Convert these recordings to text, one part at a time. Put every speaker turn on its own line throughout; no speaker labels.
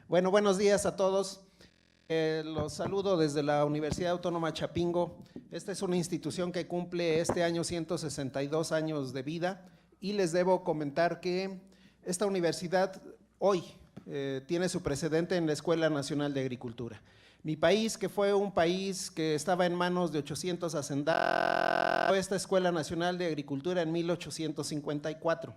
Bueno, buenos días a todos. Los saludo desde la Universidad Autónoma Chapingo. Esta es una institución que cumple este año 162 años de vida y les debo comentar que esta universidad hoy tiene su precedente en la Escuela Nacional de Agricultura. Mi país, que fue un país que estaba en manos de 800 hacendados, esta Escuela Nacional de Agricultura en 1854.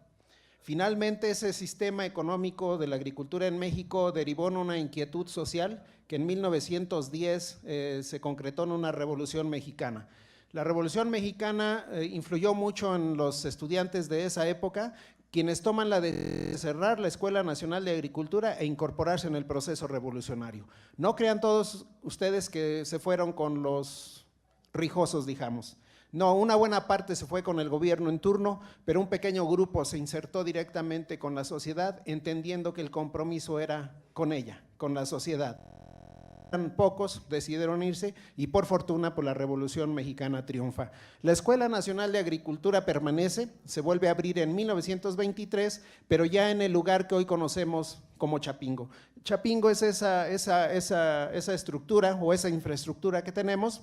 Finalmente, ese sistema económico de la agricultura en México derivó en una inquietud social que en 1910 se concretó en una revolución mexicana. La revolución mexicana influyó mucho en los estudiantes de esa época, quienes toman la decisión de cerrar la Escuela Nacional de Agricultura e incorporarse en el proceso revolucionario. No crean todos ustedes que se fueron con los rijosos, digamos. No, una buena parte se fue con el gobierno en turno, pero un pequeño grupo se insertó directamente con la sociedad, entendiendo que el compromiso era con ella, con la sociedad. Pocos decidieron irse y por fortuna pues la Revolución Mexicana triunfa. La Escuela Nacional de Agricultura permanece, se vuelve a abrir en 1923, pero ya en el lugar que hoy conocemos como Chapingo. Chapingo es esa estructura o esa infraestructura que tenemos.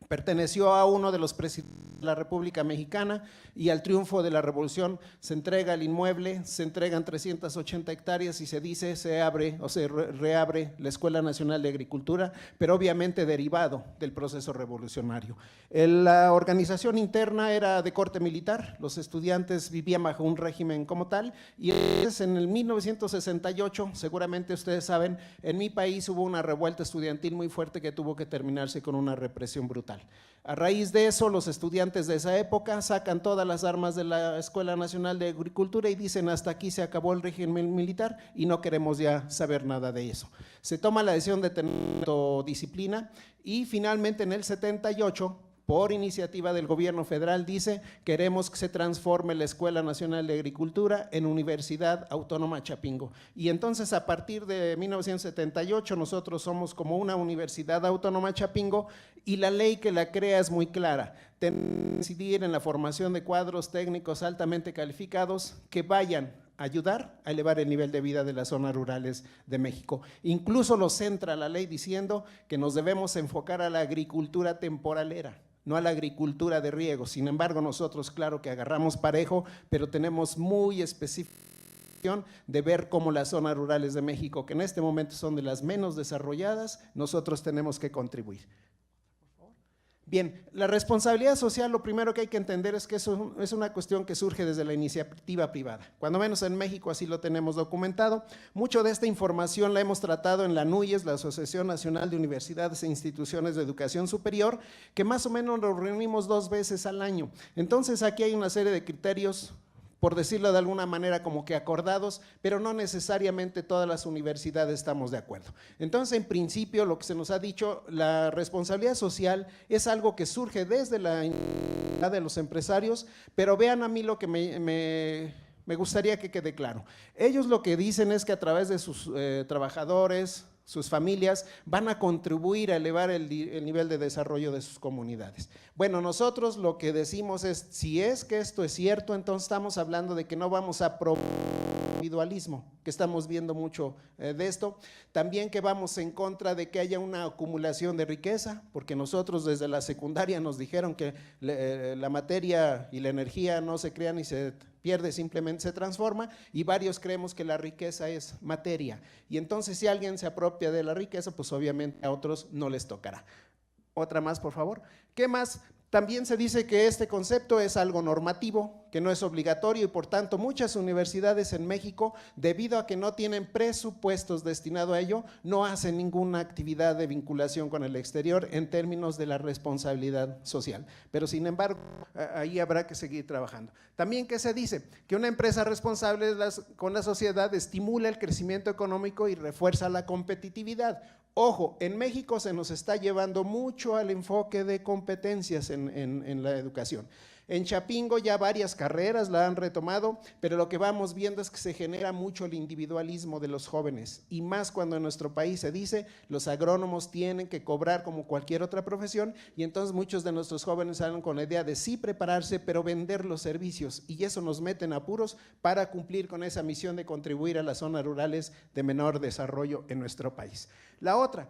Perteneció a uno de los presidentes de la República Mexicana y al triunfo de la Revolución se entrega el inmueble, se entregan 380 hectáreas y se dice se abre o se reabre la Escuela Nacional de Agricultura, pero obviamente derivado del proceso revolucionario. La organización interna era de corte militar, los estudiantes vivían bajo un régimen como tal y en el 1968, seguramente ustedes saben, en mi país hubo una revuelta estudiantil muy fuerte que tuvo que terminarse con una represión brutal. A raíz de eso, los estudiantes de esa época sacan todas las armas de la Escuela Nacional de Agricultura y dicen hasta aquí se acabó el régimen militar y no queremos ya saber nada de eso. Se toma la decisión de tener disciplina y finalmente en el 78, por iniciativa del gobierno federal, dice queremos que se transforme la Escuela Nacional de Agricultura en Universidad Autónoma Chapingo. Y entonces a partir de 1978 nosotros somos como una Universidad Autónoma Chapingo y la ley que la crea es muy clara. Decidir en la formación de cuadros técnicos altamente calificados que vayan a ayudar a elevar el nivel de vida de las zonas rurales de México. Incluso lo centra la ley diciendo que nos debemos enfocar a la agricultura temporalera, no a la agricultura de riego. Sin embargo, nosotros claro que agarramos parejo, pero tenemos muy específica de ver cómo las zonas rurales de México, que en este momento son de las menos desarrolladas, nosotros tenemos que contribuir. Bien, la responsabilidad social, lo primero que hay que entender es que eso es una cuestión que surge desde la iniciativa privada. Cuando menos en México así lo tenemos documentado. Mucho de esta información la hemos tratado en la ANUYES, la Asociación Nacional de Universidades e Instituciones de Educación Superior, que más o menos nos reunimos 2 veces al año. Entonces aquí hay una serie de criterios, por decirlo de alguna manera como que acordados, pero no necesariamente todas las universidades estamos de acuerdo. Entonces, en principio, lo que se nos ha dicho, la responsabilidad social es algo que surge desde la de los empresarios, pero vean a mí lo que me gustaría que quede claro. Ellos lo que dicen es que a través de sus trabajadores, sus familias, van a contribuir a elevar el nivel de desarrollo de sus comunidades. Bueno, nosotros lo que decimos es, si es que esto es cierto, entonces estamos hablando de que no vamos a promover individualismo, que estamos viendo mucho de esto. También que vamos en contra de que haya una acumulación de riqueza, porque nosotros desde la secundaria nos dijeron que la materia y la energía no se crean ni se pierde, simplemente se transforma, y varios creemos que la riqueza es materia, y entonces si alguien se apropia de la riqueza, pues obviamente a otros no les tocará. Otra más, por favor. ¿Qué más? También se dice que este concepto es algo normativo, que no es obligatorio y por tanto muchas universidades en México, debido a que no tienen presupuestos destinados a ello, no hacen ninguna actividad de vinculación con el exterior en términos de la responsabilidad social. Pero sin embargo, ahí habrá que seguir trabajando. También que se dice que una empresa responsable con la sociedad estimula el crecimiento económico y refuerza la competitividad. Ojo, en México se nos está llevando mucho al enfoque de competencias en la educación. En Chapingo ya varias carreras la han retomado, pero lo que vamos viendo es que se genera mucho el individualismo de los jóvenes, y más cuando en nuestro país se dice los agrónomos tienen que cobrar como cualquier otra profesión, y entonces muchos de nuestros jóvenes salen con la idea de sí prepararse, pero vender los servicios, y eso nos mete en apuros para cumplir con esa misión de contribuir a las zonas rurales de menor desarrollo en nuestro país. La otra,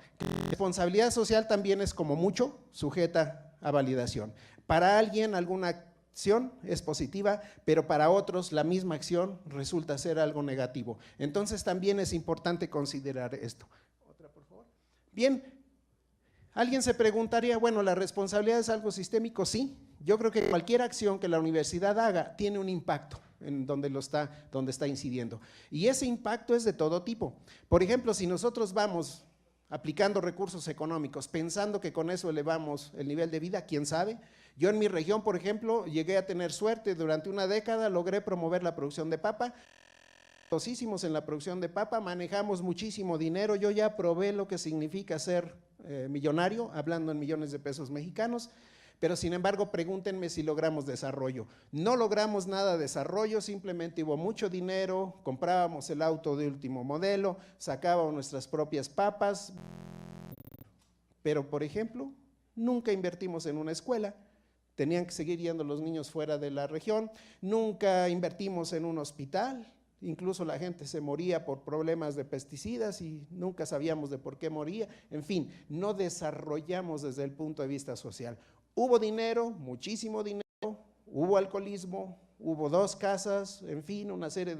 responsabilidad social también es como mucho sujeta a validación. Para alguien alguna acción es positiva, pero para otros la misma acción resulta ser algo negativo. Entonces también es importante considerar esto. Otra, por favor. Bien, alguien se preguntaría, bueno, ¿la responsabilidad es algo sistémico? Sí, yo creo que cualquier acción que la universidad haga tiene un impacto en donde está incidiendo. Y ese impacto es de todo tipo. Por ejemplo, si nosotros vamos aplicando recursos económicos, pensando que con eso elevamos el nivel de vida, ¿quién sabe? Yo en mi región, por ejemplo, llegué a tener suerte, durante una década logré promover la producción de papa, exitosísimos en la producción de papa, manejamos muchísimo dinero, yo ya probé lo que significa ser millonario, hablando en millones de pesos mexicanos, pero sin embargo pregúntenme si logramos desarrollo. No logramos nada de desarrollo, simplemente hubo mucho dinero, comprábamos el auto de último modelo, sacábamos nuestras propias papas, pero por ejemplo, nunca invertimos en una escuela, tenían que seguir yendo los niños fuera de la región, nunca invertimos en un hospital, incluso la gente se moría por problemas de pesticidas y nunca sabíamos de por qué moría, en fin, no desarrollamos desde el punto de vista social. Hubo dinero, muchísimo dinero, hubo alcoholismo, hubo 2 casas, en fin, una serie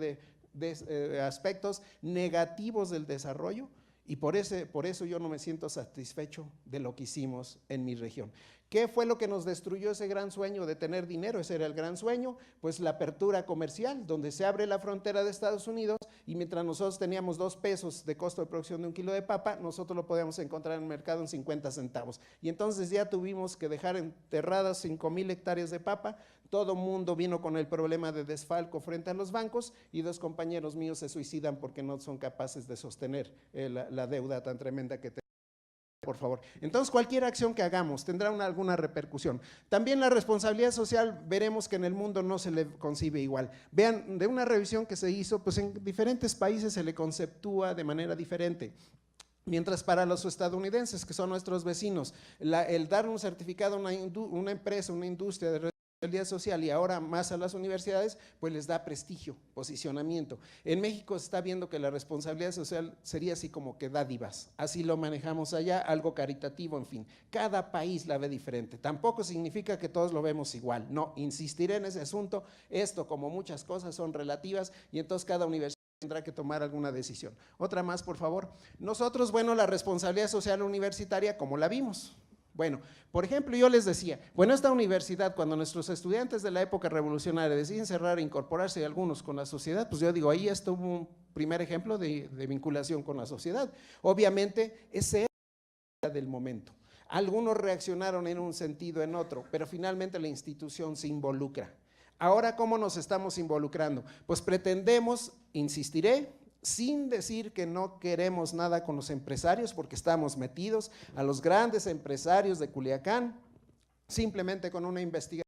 de aspectos negativos del desarrollo, y por eso yo no me siento satisfecho de lo que hicimos en mi región. ¿Qué fue lo que nos destruyó ese gran sueño de tener dinero? Ese era el gran sueño, pues la apertura comercial, donde se abre la frontera de Estados Unidos y mientras nosotros teníamos 2 pesos de costo de producción de 1 kilo de papa, nosotros lo podíamos encontrar en el mercado en 50 centavos. Y entonces ya tuvimos que dejar enterradas 5,000 hectáreas de papa, todo mundo vino con el problema de desfalco frente a los bancos y 2 compañeros míos se suicidan porque no son capaces de sostener la deuda tan tremenda que tenemos. Por favor. Entonces, cualquier acción que hagamos tendrá alguna repercusión. También la responsabilidad social, veremos que en el mundo no se le concibe igual. Vean, de una revisión que se hizo, pues en diferentes países se le conceptúa de manera diferente. Mientras para los estadounidenses, que son nuestros vecinos, el dar un certificado a una empresa, una industria de responsabilidad social y ahora más a las universidades, pues les da prestigio, posicionamiento. En México se está viendo que la responsabilidad social sería así como que dádivas, así lo manejamos allá, algo caritativo, en fin. Cada país la ve diferente, tampoco significa que todos lo vemos igual, no, insistiré en ese asunto, esto como muchas cosas son relativas y entonces cada universidad tendrá que tomar alguna decisión. Otra más, por favor. Nosotros, bueno, la responsabilidad social universitaria, ¿cómo la vimos? Bueno, por ejemplo, yo les decía, bueno, esta universidad, cuando nuestros estudiantes de la época revolucionaria deciden cerrar e incorporarse algunos con la sociedad, pues yo digo, ahí estuvo un primer ejemplo de vinculación con la sociedad. Obviamente, ese era del momento. Algunos reaccionaron en un sentido, en otro, pero finalmente la institución se involucra. Ahora, ¿cómo nos estamos involucrando? Pues pretendemos, insistiré, sin decir que no queremos nada con los empresarios, porque estamos metidos a los grandes empresarios de Culiacán, simplemente con una investigación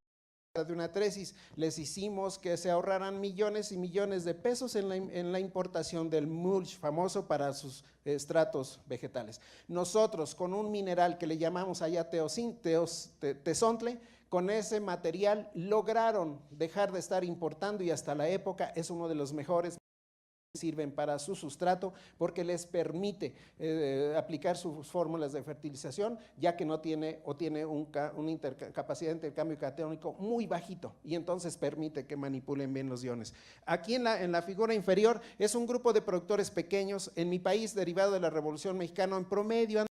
de una tesis, les hicimos que se ahorraran millones y millones de pesos en la importación del mulch famoso para sus estratos vegetales. Nosotros, con un mineral que le llamamos allá tezontle, con ese material lograron dejar de estar importando y hasta la época es uno de los mejores que sirven para su sustrato porque les permite aplicar sus fórmulas de fertilización ya que no tiene o tiene una capacidad de intercambio catiónico muy bajito y entonces permite que manipulen bien los iones. Aquí en la figura inferior es un grupo de productores pequeños en mi país derivado de la Revolución Mexicana en promedio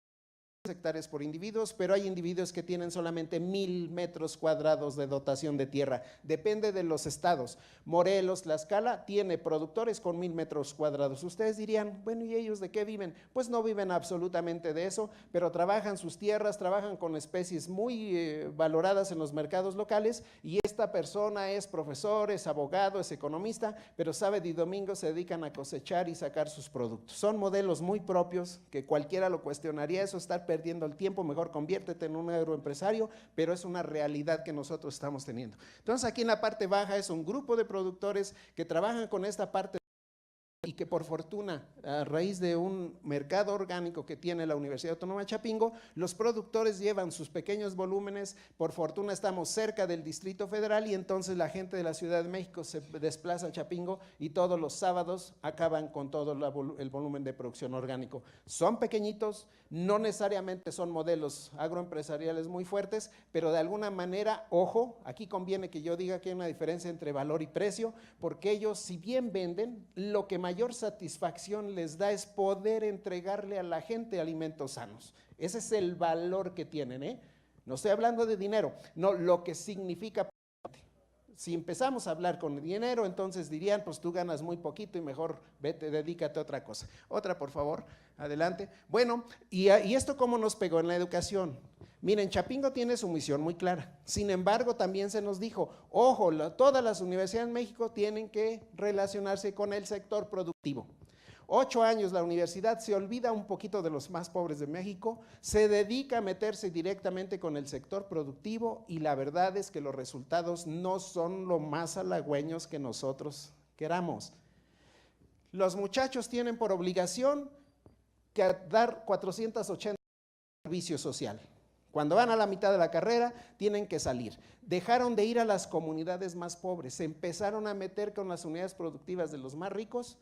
hectáreas por individuos, pero hay individuos que tienen solamente 1,000 metros cuadrados de dotación de tierra, depende de los estados. Morelos, Tlaxcala tiene productores con 1,000 metros cuadrados. Ustedes dirían, bueno, ¿y ellos de qué viven? Pues no viven absolutamente de eso, pero trabajan sus tierras, trabajan con especies muy valoradas en los mercados locales y esta persona es profesor, es abogado, es economista, pero sábado y domingo se dedican a cosechar y sacar sus productos. Son modelos muy propios que cualquiera lo cuestionaría, eso estar perdido perdiendo el tiempo, mejor conviértete en un agroempresario, pero es una realidad que nosotros estamos teniendo. Entonces aquí en la parte baja es un grupo de productores que trabajan con esta parte y que por fortuna, a raíz de un mercado orgánico que tiene la Universidad Autónoma de Chapingo, los productores llevan sus pequeños volúmenes, por fortuna estamos cerca del Distrito Federal y entonces la gente de la Ciudad de México se desplaza a Chapingo y todos los sábados acaban con todo el volumen de producción orgánico. Son pequeñitos, no necesariamente son modelos agroempresariales muy fuertes, pero de alguna manera, ojo, aquí conviene que yo diga que hay una diferencia entre valor y precio, porque ellos, si bien venden, lo que mayor satisfacción les da es poder entregarle a la gente alimentos sanos. Ese es el valor que tienen, ¿eh? No estoy hablando de dinero, no, lo que significa. Si empezamos a hablar con dinero, entonces dirían, pues tú ganas muy poquito y mejor vete, dedícate a otra cosa. Otra, por favor, adelante. Bueno, y esto cómo nos pegó en la educación. Miren, Chapingo tiene su misión muy clara. Sin embargo, también se nos dijo, ojo, todas las universidades en México tienen que relacionarse con el sector productivo. 8 años la universidad se olvida un poquito de los más pobres de México, se dedica a meterse directamente con el sector productivo y la verdad es que los resultados no son lo más halagüeños que nosotros queramos. Los muchachos tienen por obligación que dar 480 servicio social. Cuando van a la mitad de la carrera, tienen que salir. Dejaron de ir a las comunidades más pobres, se empezaron a meter con las unidades productivas de los más ricos.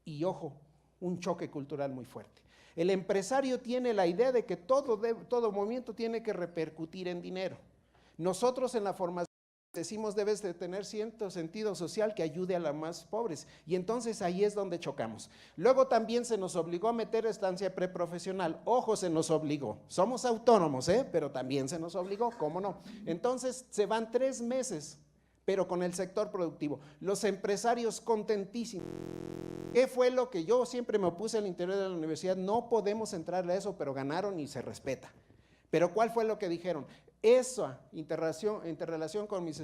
Y ojo, un choque cultural muy fuerte. El empresario tiene la idea de que todo movimiento tiene que repercutir en dinero. Nosotros en la formación decimos debes de tener cierto sentido social que ayude a las más pobres y entonces ahí es donde chocamos. Luego también se nos obligó a meter estancia preprofesional, ojo, se nos obligó, somos autónomos, pero también se nos obligó, ¿cómo no? Entonces se van 3 meses, pero con el sector productivo, los empresarios contentísimos. ¿Qué fue lo que yo siempre me opuse al interior de la universidad? No podemos entrarle a eso, pero ganaron y se respeta. Pero ¿cuál fue lo que dijeron? Esa interrelación con el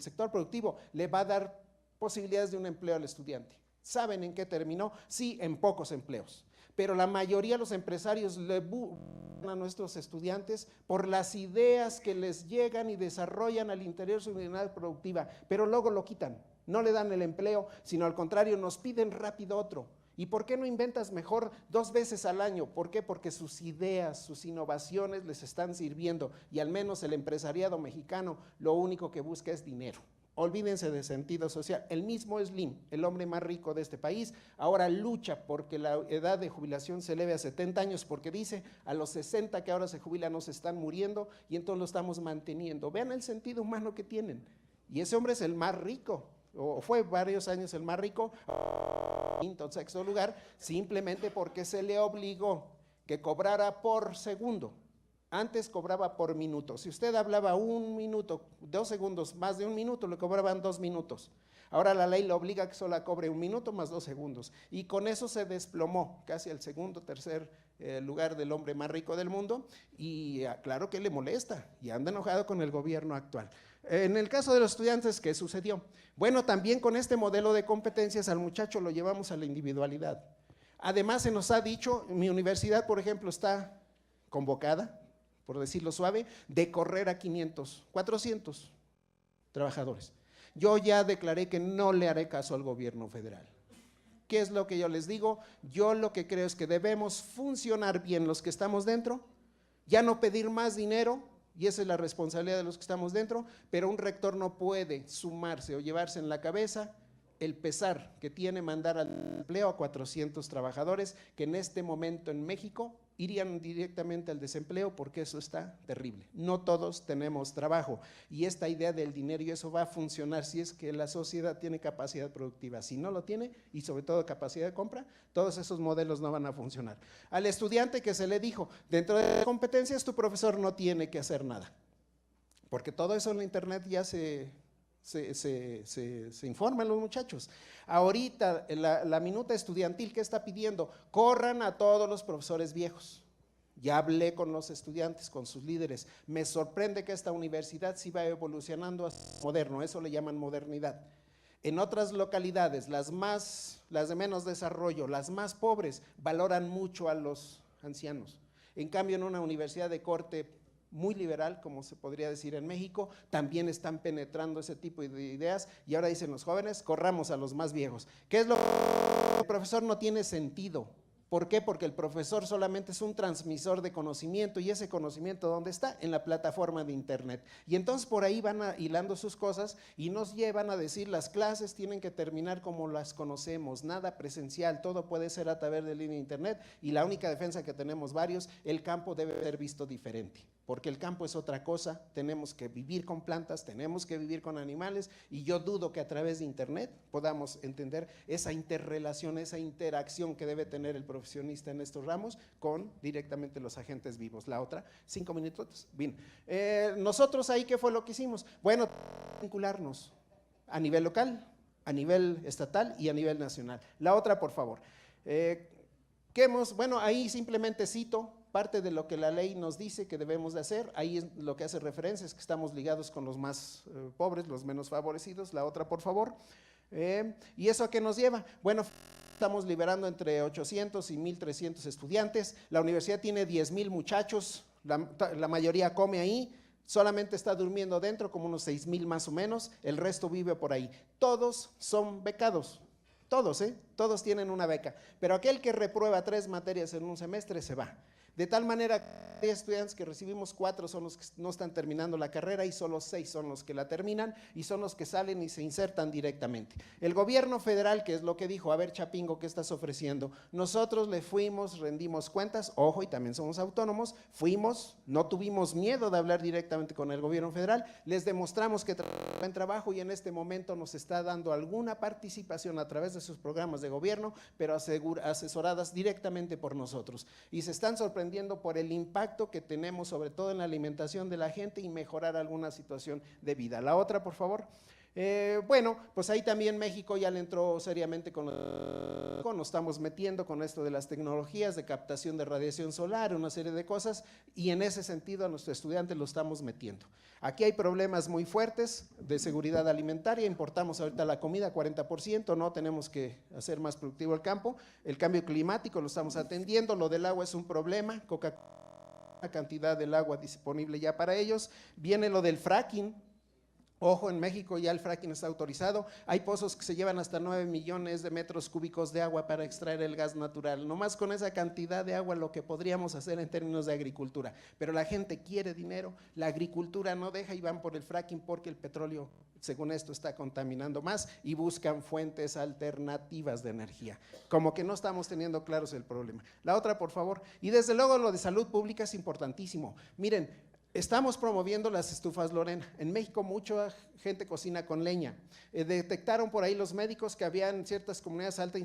sector productivo le va a dar posibilidades de un empleo al estudiante. ¿Saben en qué terminó? Sí, en pocos empleos. Pero la mayoría de los empresarios le buscan a nuestros estudiantes por las ideas que les llegan y desarrollan al interior de su unidad productiva, pero luego lo quitan. No le dan el empleo, sino al contrario, nos piden rápido otro. ¿Y por qué no inventas mejor 2 veces al año? ¿Por qué? Porque sus ideas, sus innovaciones les están sirviendo y al menos el empresariado mexicano lo único que busca es dinero. Olvídense de sentido social. El mismo Slim, el hombre más rico de este país, ahora lucha porque la edad de jubilación se eleve a 70 años porque dice a los 60 que ahora se jubilan no se están muriendo y entonces lo estamos manteniendo. Vean el sentido humano que tienen. Y ese hombre es el más rico, o fue varios años el más rico, quinto, sexto lugar, simplemente porque se le obligó que cobrara por segundo. Antes cobraba por minuto. Si usted hablaba 1 minuto, 2 segundos, más de 1 minuto, le cobraban 2 minutos. Ahora la ley le obliga a que solo cobre 1 minuto más 2 segundos. Y con eso se desplomó casi al segundo, tercer lugar del hombre más rico del mundo. Y claro que le molesta y anda enojado con el gobierno actual. En el caso de los estudiantes, ¿qué sucedió? Bueno, también con este modelo de competencias al muchacho lo llevamos a la individualidad. Además se nos ha dicho, mi universidad por ejemplo está convocada, por decirlo suave, de correr a 500, 400 trabajadores. Yo ya declaré que no le haré caso al gobierno federal. ¿Qué es lo que yo les digo? Yo lo que creo es que debemos funcionar bien los que estamos dentro, ya no pedir más dinero, y esa es la responsabilidad de los que estamos dentro, pero un rector no puede sumarse o llevarse en la cabeza el pesar que tiene mandar al empleo a 400 trabajadores que en este momento en México irían directamente al desempleo porque eso está terrible. No todos tenemos trabajo y esta idea del dinero y eso va a funcionar si es que la sociedad tiene capacidad productiva. Si no lo tiene y sobre todo capacidad de compra, todos esos modelos no van a funcionar. Al estudiante que se le dijo, dentro de las competencias tu profesor no tiene que hacer nada, porque todo eso en la internet ya se informan los muchachos. Ahorita la minuta estudiantil que está pidiendo, corran a todos los profesores viejos. Ya hablé con los estudiantes, con sus líderes, me sorprende que esta universidad sí va evolucionando a moderno, eso le llaman modernidad. En otras localidades, las de menos desarrollo, las más pobres, valoran mucho a los ancianos. En cambio, en una universidad de corte muy liberal, como se podría decir en México, también están penetrando ese tipo de ideas y ahora dicen los jóvenes, corramos a los más viejos. ¿Qué es lo que el profesor no tiene sentido? ¿Por qué? Porque el profesor solamente es un transmisor de conocimiento y ese conocimiento ¿dónde está? En la plataforma de internet. Y entonces por ahí van hilando sus cosas y nos llevan a decir las clases tienen que terminar como las conocemos, nada presencial, todo puede ser a través de línea de internet y la única defensa que tenemos varios, el campo debe ser visto diferente. Porque el campo es otra cosa, tenemos que vivir con plantas, tenemos que vivir con animales y yo dudo que a través de internet podamos entender esa interrelación, esa interacción que debe tener el profesionista en estos ramos con directamente los agentes vivos. La otra, 5 minutos. Bien, nosotros ahí, ¿qué fue lo que hicimos? Bueno, vincularnos a nivel local, a nivel estatal y a nivel nacional. La otra, por favor. Bueno, ahí simplemente cito parte de lo que la ley nos dice que debemos de hacer, ahí es lo que hace referencia, es que estamos ligados con los más pobres, los menos favorecidos. La otra, por favor. ¿Y eso a qué nos lleva? Bueno, estamos liberando entre 800 y 1,300 estudiantes, la universidad tiene 10,000 muchachos, la mayoría come ahí, solamente está durmiendo dentro, como unos 6,000 más o menos, el resto vive por ahí. Todos son becados, todos, todos tienen una beca, pero aquel que reprueba 3 materias en un semestre se va. De tal manera que hay estudiantes que recibimos 4 son los que no están terminando la carrera y solo 6 son los que la terminan y son los que salen y se insertan directamente. El gobierno federal, que es lo que dijo, a ver Chapingo, ¿qué estás ofreciendo? Nosotros le fuimos, rendimos cuentas, ojo, y también somos autónomos, fuimos, no tuvimos miedo de hablar directamente con el gobierno federal, les demostramos que buen trabajo y en este momento nos está dando alguna participación a través de sus programas de gobierno, pero asesoradas directamente por nosotros. Y se están sorprendiendo por el impacto que tenemos sobre todo en la alimentación de la gente y mejorar alguna situación de vida. La otra, por favor. Bueno, pues ahí también México ya le entró seriamente nos estamos metiendo con esto de las tecnologías de captación de radiación solar, una serie de cosas, y en ese sentido a nuestros estudiantes lo estamos metiendo. Aquí hay problemas muy fuertes de seguridad alimentaria, importamos ahorita la comida 40%, no tenemos que hacer más productivo el campo, el cambio climático lo estamos atendiendo, lo del agua es un problema, Coca-Cola, cantidad del agua disponible ya para ellos, viene lo del fracking. Ojo, en México ya el fracking está autorizado, hay pozos que se llevan hasta 9 millones de metros cúbicos de agua para extraer el gas natural, nomás con esa cantidad de agua lo que podríamos hacer en términos de agricultura, pero la gente quiere dinero, la agricultura no deja y van por el fracking porque el petróleo, según esto, está contaminando más y buscan fuentes alternativas de energía, como que no estamos teniendo claros el problema. La otra, por favor, y desde luego lo de salud pública es importantísimo, miren, estamos promoviendo las estufas Lorena. En México mucha gente cocina con leña. Detectaron por ahí los médicos que había en ciertas comunidades altas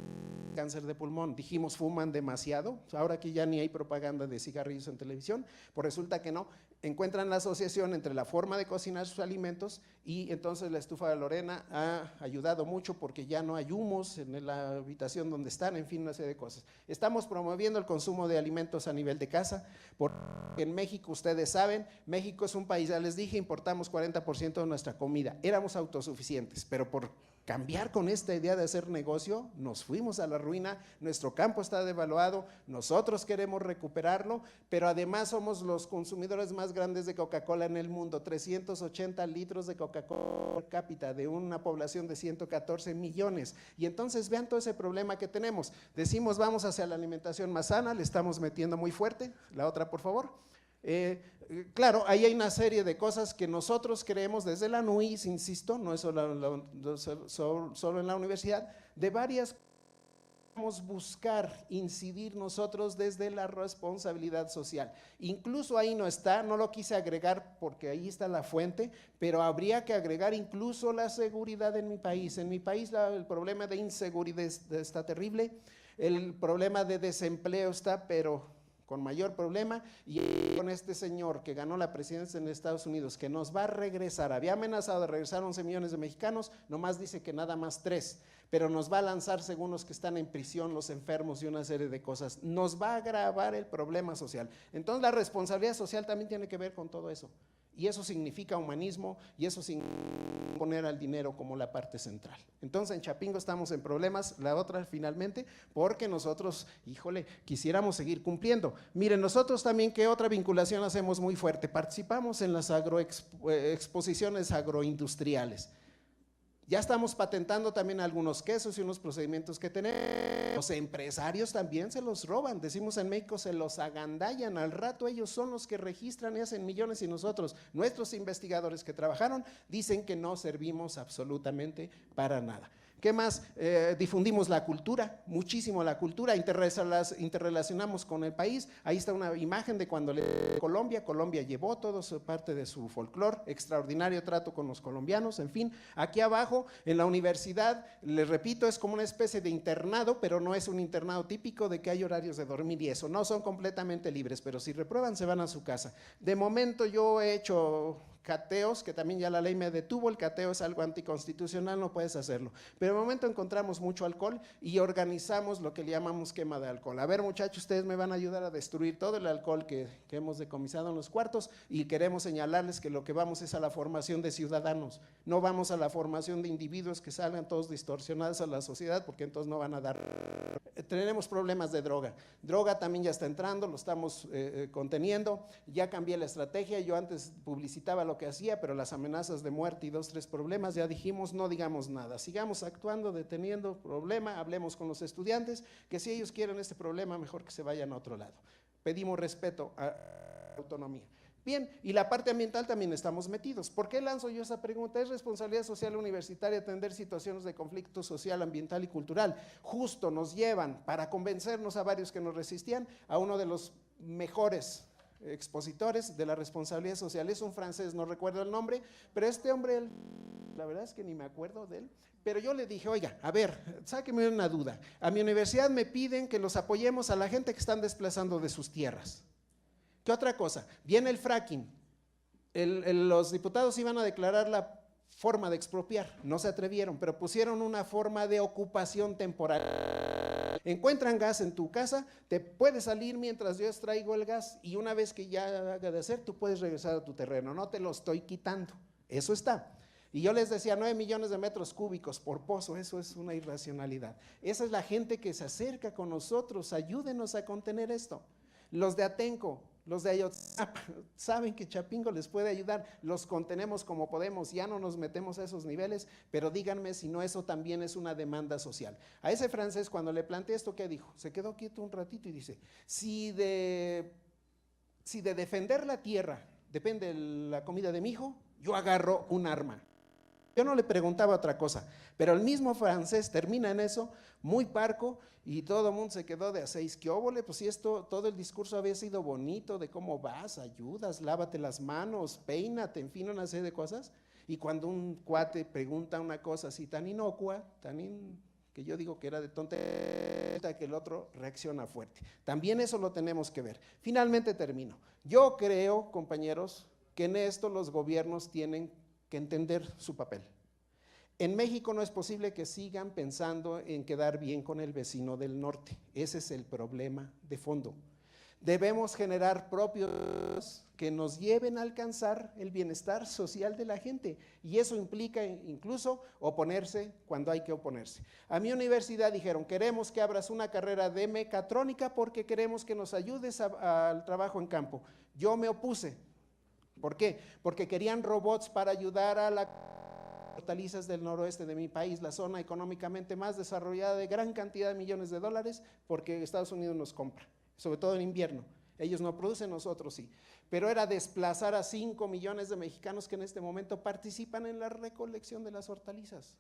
cáncer de pulmón. Dijimos, fuman demasiado. Ahora aquí ya ni hay propaganda de cigarrillos en televisión. Pues resulta que no. Encuentran la asociación entre la forma de cocinar sus alimentos y entonces la estufa de Lorena ha ayudado mucho porque ya no hay humos en la habitación donde están, en fin, una serie de cosas. Estamos promoviendo el consumo de alimentos a nivel de casa, porque en México, ustedes saben, México es un país, ya les dije, importamos 40% de nuestra comida, éramos autosuficientes, pero por cambiar con esta idea de hacer negocio, nos fuimos a la ruina, nuestro campo está devaluado, nosotros queremos recuperarlo, pero además somos los consumidores más grandes de Coca-Cola en el mundo, 380 litros de Coca-Cola per cápita de una población de 114 millones, y entonces vean todo ese problema que tenemos, decimos vamos hacia la alimentación más sana, le estamos metiendo muy fuerte, la otra por favor. Claro, ahí hay una serie de cosas que nosotros creemos desde la NUIS, insisto, no es solo en la universidad, de varias cosas buscar incidir nosotros desde la responsabilidad social. Incluso ahí no está, no lo quise agregar porque ahí está la fuente, pero habría que agregar incluso la seguridad en mi país. En mi país el problema de inseguridad está terrible, el problema de desempleo está, pero con mayor problema, y con este señor que ganó la presidencia en Estados Unidos, que nos va a regresar, había amenazado de regresar 11 millones de mexicanos, nomás dice que nada más 3, pero nos va a lanzar según los que están en prisión, los enfermos y una serie de cosas, nos va a agravar el problema social. Entonces la responsabilidad social también tiene que ver con todo eso, y eso significa humanismo, y eso significa poner al dinero como la parte central. Entonces en Chapingo estamos en problemas, la otra finalmente, porque nosotros, híjole, quisiéramos seguir cumpliendo. Miren, nosotros también, ¿qué otra vinculación hacemos muy fuerte? Participamos en las exposiciones agroindustriales. Ya estamos patentando también algunos quesos y unos procedimientos que tenemos. Los empresarios también se los roban, decimos en México, se los agandallan, al rato ellos son los que registran y hacen millones y nosotros, nuestros investigadores que trabajaron, dicen que no servimos absolutamente para nada. ¿Qué más? Difundimos la cultura, muchísimo la cultura, interrelacionamos con el país. Ahí está una imagen de cuando Colombia llevó todo parte de su folclore, extraordinario trato con los colombianos, en fin. Aquí abajo, en la universidad, les repito, es como una especie de internado, pero no es un internado típico de que hay horarios de dormir y eso, no son completamente libres, pero si reprueban se van a su casa. De momento yo he hecho cateos, que también ya la ley me detuvo, el cateo es algo anticonstitucional, no puedes hacerlo, pero de momento encontramos mucho alcohol y organizamos lo que le llamamos quema de alcohol. A ver, muchachos, ustedes me van a ayudar a destruir todo el alcohol que hemos decomisado en los cuartos y queremos señalarles que lo que vamos es a la formación de ciudadanos, no vamos a la formación de individuos que salgan todos distorsionados a la sociedad, porque entonces no van a dar. Tenemos problemas de droga también ya está entrando, lo estamos conteniendo, ya cambié la estrategia, yo antes publicitaba lo que hacía, pero las amenazas de muerte y 2, 3 problemas, ya dijimos, no digamos nada, sigamos actuando, deteniendo problema, hablemos con los estudiantes, que si ellos quieren este problema, mejor que se vayan a otro lado. Pedimos respeto a autonomía. Bien, y la parte ambiental también estamos metidos. ¿Por qué lanzo yo esa pregunta? Es responsabilidad social universitaria atender situaciones de conflicto social, ambiental y cultural. Justo nos llevan, para convencernos a varios que nos resistían, a uno de los mejores expositores de la responsabilidad social. Es un francés, no recuerdo el nombre, pero este hombre, la verdad es que ni me acuerdo de él, pero yo le dije, oiga, a ver, sáqueme una duda. A mi universidad me piden que los apoyemos a la gente que están desplazando de sus tierras. ¿Qué otra cosa? Viene el fracking. Los diputados iban a declarar la forma de expropiar, no se atrevieron, pero pusieron una forma de ocupación temporal. Encuentran gas en tu casa, te puedes salir mientras yo extraigo el gas y una vez que ya haga de hacer, tú puedes regresar a tu terreno, no te lo estoy quitando, eso está. Y yo les decía 9 millones de metros cúbicos por pozo, eso es una irracionalidad. Esa es la gente que se acerca con nosotros, ayúdenos a contener esto. Los de Atenco, los de Ayotzinapa, saben que Chapingo les puede ayudar, los contenemos como podemos, ya no nos metemos a esos niveles, pero díganme si no eso también es una demanda social. A ese francés cuando le planteé esto, ¿qué dijo? Se quedó quieto un ratito y dice, si de defender la tierra depende la comida de mi hijo, yo agarro un arma. Yo no le preguntaba otra cosa, pero el mismo francés termina en eso, muy parco, y todo el mundo se quedó de a 6, ¿qué óvole? Pues si esto, todo el discurso había sido bonito, de cómo vas, ayudas, lávate las manos, peínate, en fin, una serie de cosas, y cuando un cuate pregunta una cosa así tan inocua, que yo digo que era de tontería, que el otro reacciona fuerte. También eso lo tenemos que ver. Finalmente termino. Yo creo, compañeros, que en esto los gobiernos tienen que entender su papel. En México no es posible que sigan pensando en quedar bien con el vecino del norte. Ese es el problema de fondo. Debemos generar propios que nos lleven a alcanzar el bienestar social de la gente y eso implica incluso oponerse cuando hay que oponerse. A mi universidad dijeron, queremos que abras una carrera de mecatrónica porque queremos que nos ayudes al trabajo en campo. Yo me opuse. ¿Por qué? Porque querían robots para ayudar a las hortalizas del noroeste de mi país, la zona económicamente más desarrollada de gran cantidad de millones de dólares, porque Estados Unidos nos compra, sobre todo en invierno. Ellos no producen, nosotros sí. Pero era desplazar a 5 millones de mexicanos que en este momento participan en la recolección de las hortalizas.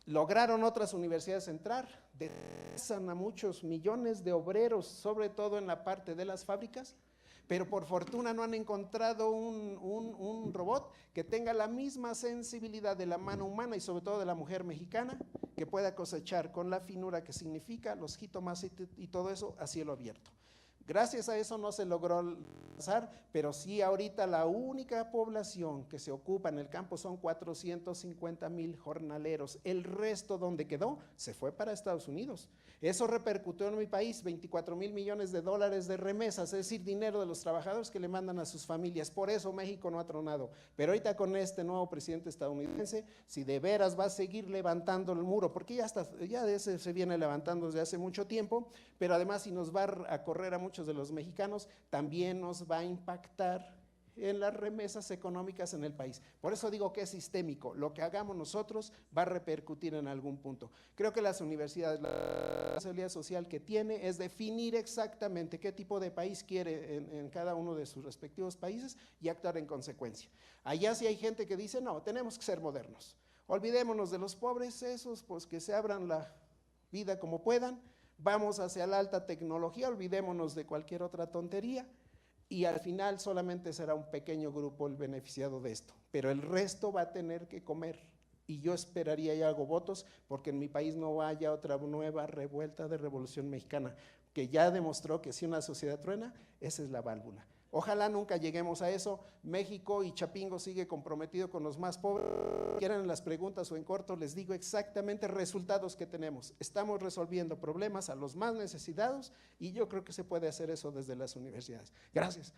Lograron otras universidades entrar, desplazan a muchos millones de obreros, sobre todo en la parte de las fábricas, pero por fortuna no han encontrado un robot que tenga la misma sensibilidad de la mano humana y sobre todo de la mujer mexicana, que pueda cosechar con la finura que significa los jitomas y todo eso a cielo abierto. Gracias a eso no se logró pasar, pero sí ahorita la única población que se ocupa en el campo son 450,000 jornaleros. El resto donde quedó se fue para Estados Unidos. Eso repercutió en mi país, 24,000 millones de dólares de remesas, es decir, dinero de los trabajadores que le mandan a sus familias. Por eso México no ha tronado. Pero ahorita con este nuevo presidente estadounidense, si de veras va a seguir levantando el muro, porque ya de ese se viene levantando desde hace mucho tiempo, pero además si nos va a correr a muchos de los mexicanos, también nos va a impactar en las remesas económicas en el país. Por eso digo que es sistémico. Lo que hagamos nosotros va a repercutir en algún punto. Creo que las universidades, la responsabilidad social que tiene es definir exactamente qué tipo de país quiere en cada uno de sus respectivos países y actuar en consecuencia. Allá sí hay gente que dice, no, tenemos que ser modernos. Olvidémonos de los pobres, esos pues que se abran la vida como puedan. Vamos hacia la alta tecnología, olvidémonos de cualquier otra tontería y al final solamente será un pequeño grupo el beneficiado de esto, pero el resto va a tener que comer y yo esperaría y hago votos porque en mi país no haya otra nueva revuelta de Revolución Mexicana, que ya demostró que si una sociedad truena, esa es la válvula. Ojalá nunca lleguemos a eso. México y Chapingo sigue comprometido con los más pobres. Quieran en las preguntas o en corto, les digo exactamente resultados que tenemos. Estamos resolviendo problemas a los más necesitados y yo creo que se puede hacer eso desde las universidades. Gracias.